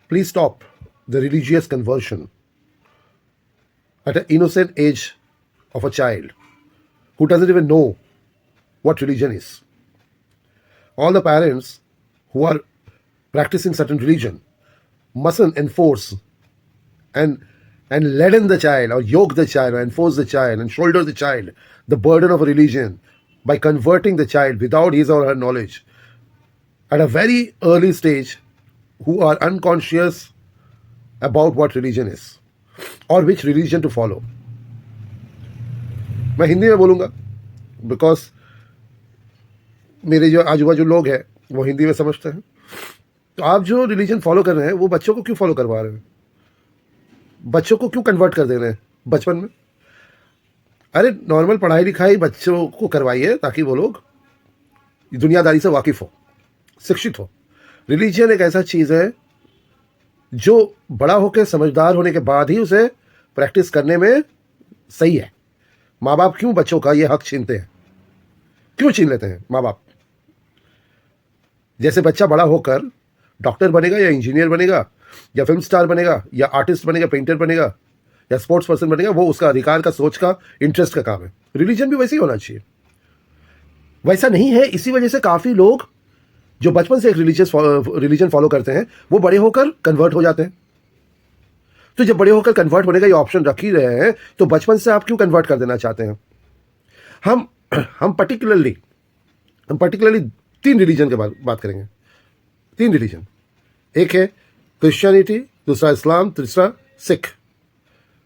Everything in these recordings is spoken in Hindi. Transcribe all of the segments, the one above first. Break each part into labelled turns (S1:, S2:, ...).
S1: Please stop the religious conversion at an innocent age of a child who doesn't even know what religion is. All the parents who are practicing certain religion mustn't enforce and leaden the child or yoke the child or enforce the child and shoulder the child the burden of a religion by converting the child without his or her knowledge at a very early stage, who are unconscious about what religion is or which religion to follow. मैं हिंदी में बोलूँगा बिकॉज मेरे जो आजू बाजू लोग हैं वो हिंदी में समझते हैं. तो आप जो रिलीजन फॉलो कर रहे हैं वो बच्चों को क्यों फॉलो करवा रहे हैं? बच्चों को क्यों कन्वर्ट कर दे रहे हैं बचपन में? अरे नॉर्मल पढ़ाई लिखाई बच्चों को करवाइए ताकि वो लोग दुनियादारी से वाकिफ हो, शिक्षित हो. रिलीजन एक ऐसा चीज़ है जो बड़ा होकर समझदार होने के बाद ही उसे प्रैक्टिस करने में सही है. माँ बाप क्यों बच्चों का ये हक छीनते हैं? क्यों छीन लेते हैं माँ बाप? जैसे बच्चा बड़ा होकर डॉक्टर बनेगा या इंजीनियर बनेगा या फिल्म स्टार बनेगा या आर्टिस्ट बनेगा, पेंटर बनेगा या स्पोर्ट्स पर्सन बनेगा, वो उसका अधिकार का, सोच का, इंटरेस्ट का काम है. रिलीजन भी वैसे ही होना चाहिए. वैसा नहीं है. इसी वजह से काफ़ी लोग जो बचपन से एक रिलीजन फॉलो करते हैं वो बड़े होकर कन्वर्ट हो जाते हैं. तो जब बड़े होकर कन्वर्ट होने का ये ऑप्शन रख ही रहे हैं तो बचपन से आप क्यों कन्वर्ट कर देना चाहते हैं? हम पर्टिकुलरली 3 रिलीजन के बात करेंगे. 3 रिलीजन. एक है क्रिश्चियनिटी, दूसरा इस्लाम, तीसरा सिख.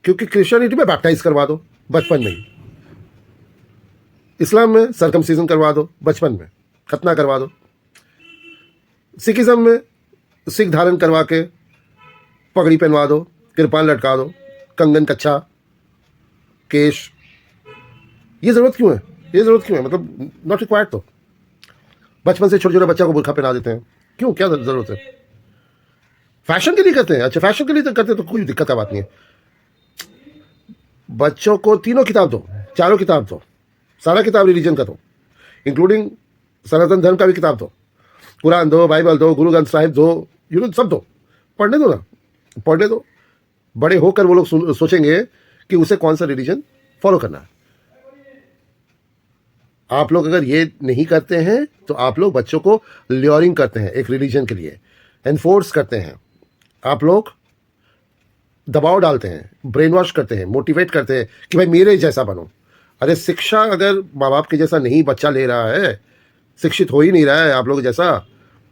S1: क्योंकि क्रिश्चियनिटी में बैप्टाइज करवा दो बचपन में ही, इस्लाम में सर्कमसीजन करवा दो बचपन में, खतना करवा दो. सिखिज्म में सिख धारण करवा के पगड़ी पहनवा दो, कृपान लटका दो, कंगन, कच्छा, केश. ये ज़रूरत क्यों है? मतलब नॉट रिक्वायर्ड. तो बचपन से छोटे छोटे बच्चा को बुर्खा पहना देते हैं. क्यों? क्या ज़रूरत है? फैशन के लिए करते हैं. अच्छा, फैशन के लिए तो करते हैं तो कोई दिक्कत का बात नहीं है. बच्चों को 3 किताब दो, 4 किताब दो, सारा किताब रिलीजन का दो, इंक्लूडिंग सनातन धर्म का भी किताब दो, कुरान दो, बाइबल दो, गुरु ग्रंथ साहिब दो, सब दो. पढ़ने दो ना, पढ़ने दो. बड़े होकर वो लोग सोचेंगे कि उसे कौन सा रिलीजन फॉलो करना है. आप लोग अगर ये नहीं करते हैं तो आप लोग बच्चों को ल्योरिंग करते हैं एक रिलीजन के लिए, एनफोर्स करते हैं. आप लोग दबाव डालते हैं, ब्रेन वॉश करते हैं, मोटिवेट करते हैं कि भाई मेरे जैसा बनो. अरे शिक्षा अगर माँ बाप के जैसा नहीं बच्चा ले रहा है, शिक्षित हो ही नहीं रहा है आप लोग जैसा,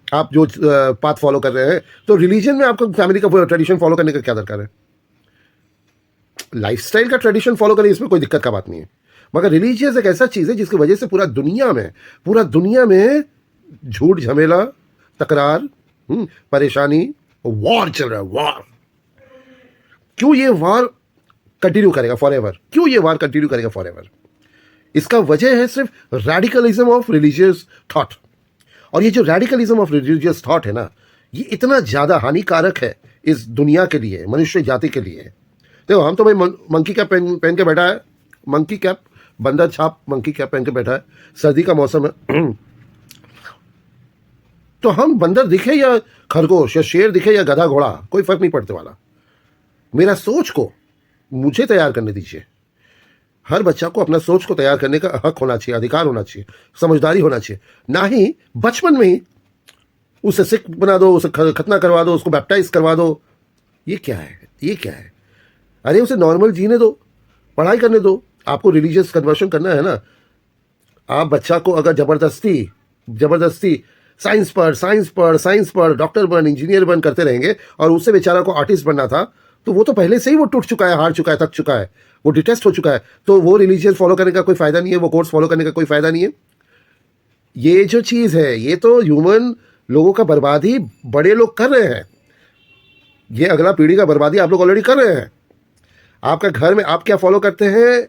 S1: आप जो पाथ फॉलो कर रहे हैं, तो रिलीजन में आपको फैमिली का ट्रेडिशन फॉलो करने का क्या दरकार है? लाइफस्टाइल का ट्रेडिशन फॉलो करें, इसमें कोई दिक्कत का बात नहीं है. मगर रिलीजियस एक ऐसा चीज़ है जिसकी वजह से पूरा दुनिया में झूठ, झमेला, तकरार, परेशानी, वॉर चल रहा है. वॉर क्यों? ये वॉर कंटिन्यू करेगा फॉरएवर. क्यों ये वॉर कंटिन्यू करेगा फॉरएवर? इसका वजह है सिर्फ रेडिकलिज्म ऑफ रिलीजियस थॉट. और ये जो रेडिकलिज्म ऑफ रिलीजियस थॉट है ना, ये इतना ज़्यादा हानिकारक है इस दुनिया के लिए, मनुष्य जाति के लिए. देखो, हम तो भाई मंकी कैप पहन के बैठा है, मंकी कैप, बंदर छाप मंकी कैप पहन के बैठा है. सर्दी का मौसम है तो हम बंदर दिखे या खरगोश या शेर दिखे या गधा घोड़ा, कोई फर्क नहीं पड़ने वाला. मेरा सोच को मुझे तैयार करने दीजिए. हर बच्चा को अपना सोच को तैयार करने का हक होना चाहिए, अधिकार होना चाहिए, समझदारी होना चाहिए. ना ही बचपन में ही उसे सिख बना दो, उसे खतना करवा दो, उसको बैप्टाइज करवा दो. ये क्या है? अरे उसे नॉर्मल जीने दो, पढ़ाई करने दो. आपको रिलीजियस कन्वर्शन करना है ना, आप बच्चा को अगर जबरदस्ती साइंस पढ़, डॉक्टर बन, इंजीनियर बन करते रहेंगे और उससे बेचारा को आर्टिस्ट बनना था, तो वो तो पहले से ही वो टूट चुका है, हार चुका है, थक चुका है, वो डिटेस्ट हो चुका है. तो वो रिलीजियन फॉलो करने का कोई फ़ायदा नहीं है, वो कोर्स फॉलो करने का कोई फ़ायदा नहीं है. ये जो चीज़ है, ये तो ह्यूमन लोगों का बर्बादी बड़े लोग कर रहे हैं. ये अगला पीढ़ी का बर्बादी आप लोग ऑलरेडी कर रहे हैं. आपका घर में आप क्या फॉलो करते हैं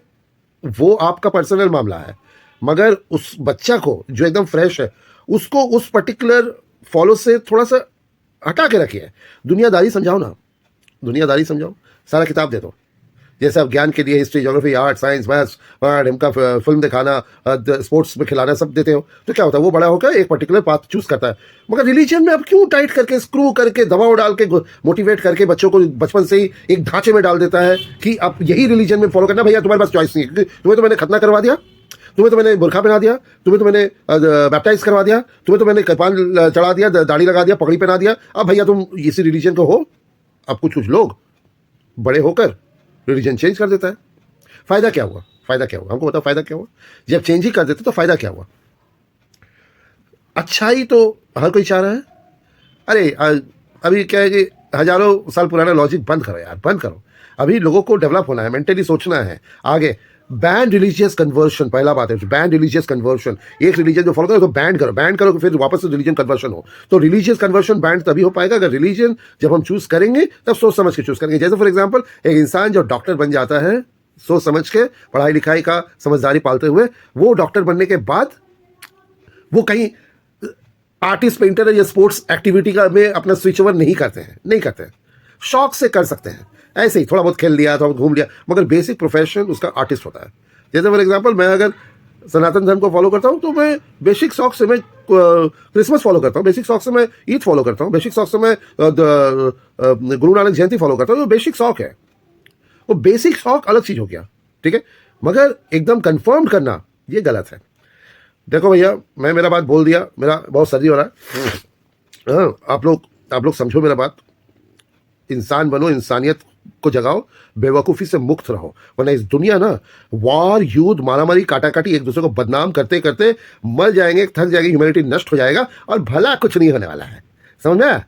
S1: वो आपका पर्सनल मामला है, मगर उस बच्चा को जो एकदम फ्रेश है उसको उस पर्टिकुलर फॉलो से थोड़ा सा हटा के रखिए. दुनियादारी समझाओ ना, सारा किताब दे दो. जैसे आप ज्ञान के लिए history, geography, art, science, maths, इनका फिल्म दिखाना, स्पोर्ट्स में खिलाना सब देते हो, तो क्या होता है, वो बड़ा होकर एक पर्टिकुलर पाथ चूज करता है। मगर रिलीजन में आप क्यों टाइट करके, स्क्रू करके, दबाव डाल के, मोटिवेट करके बच्चों को बचपन से ही एक ढांचे में डाल देता है कि आप यही रिलीजन में फॉलो करना। भैया तुम्हारे पास चॉइस नहीं है, क्योंकि तुम्हें तो मैंने खतना करवा दिया, तुम्हें तो मैंने बुरखा पहना दिया, तुम्हें तो मैंने बैप्टाइज करवा दिया, तुम्हें तो मैंने कृपान चढ़ा दिया, दाढ़ी लगा दिया, पगड़ी पहना दिया, अब भैया तुम इसी रिलीजन को हो। अब कुछ लोग बड़े होकर रिलीजन चेंज कर देता है। फायदा क्या हुआ? फायदा क्या हुआ? हमको बताओ, फायदा क्या हुआ? जब चेंज ही कर देते तो फायदा क्या हुआ? अच्छाई तो हर कोई चाह रहा है। अरे अभी क्या है कि हजारों साल पुराना लॉजिक बंद करो यार, बंद करो। अभी लोगों को डेवलप होना है, मेंटली सोचना है आगे। बैन रिलीजियस कन्वर्शन, पहला बात है, बैन रिलीजियस कन्वर्शन। एक रिलीजन जो फॉलो करो तो बैन करो, फिर वापस से रिलीजन कन्वर्शन हो। तो रिलीजियस कन्वर्शन बैन तभी हो पाएगा अगर रिलीजन जब हम चूज करेंगे तब सोच समझ के चूज करेंगे। जैसे फॉर एग्जांपल एक इंसान जो डॉक्टर बन जाता है सोच समझ के, पढ़ाई लिखाई का समझदारी पालते हुए, वो डॉक्टर बनने के बाद वो कहीं आर्टिस्ट, पेंटर या स्पोर्ट्स एक्टिविटी का में अपना स्विच ओवर नहीं करते हैं। शौक से कर सकते हैं, ऐसे ही थोड़ा बहुत खेल लिया, थोड़ा बहुत घूम लिया, मगर बेसिक प्रोफेशन उसका आर्टिस्ट होता है। जैसे फॉर एग्जांपल मैं अगर सनातन धर्म को फॉलो करता हूँ तो मैं बेसिक शौक से मैं क्रिसमस फॉलो करता हूँ, बेसिक शौक से मैं ईद फॉलो करता हूँ, बेसिक शौक से मैं गुरु नानक जयंती फॉलो करता हूँ। वो बेसिक शौक है, वो बेसिक शौक अलग चीज हो गया, ठीक है। मगर एकदम कंफर्म करना ये गलत है। देखो भैया, मैं मेरा बात बोल दिया, मेरा बहुत सर्दी हो रहा है। हाँ, आप लोग समझो मेरा बात। इंसान बनो, इंसानियत को जगाओ, बेवकूफ़ी से मुक्त रहो, वरना इस दुनिया ना वार, युद्ध, मारामारी, काटाकाटी, एक दूसरे को बदनाम करते करते मर जाएंगे, थक जाएंगे, ह्यूमैनिटी नष्ट हो जाएगा और भला कुछ नहीं होने वाला है। समझ में आया?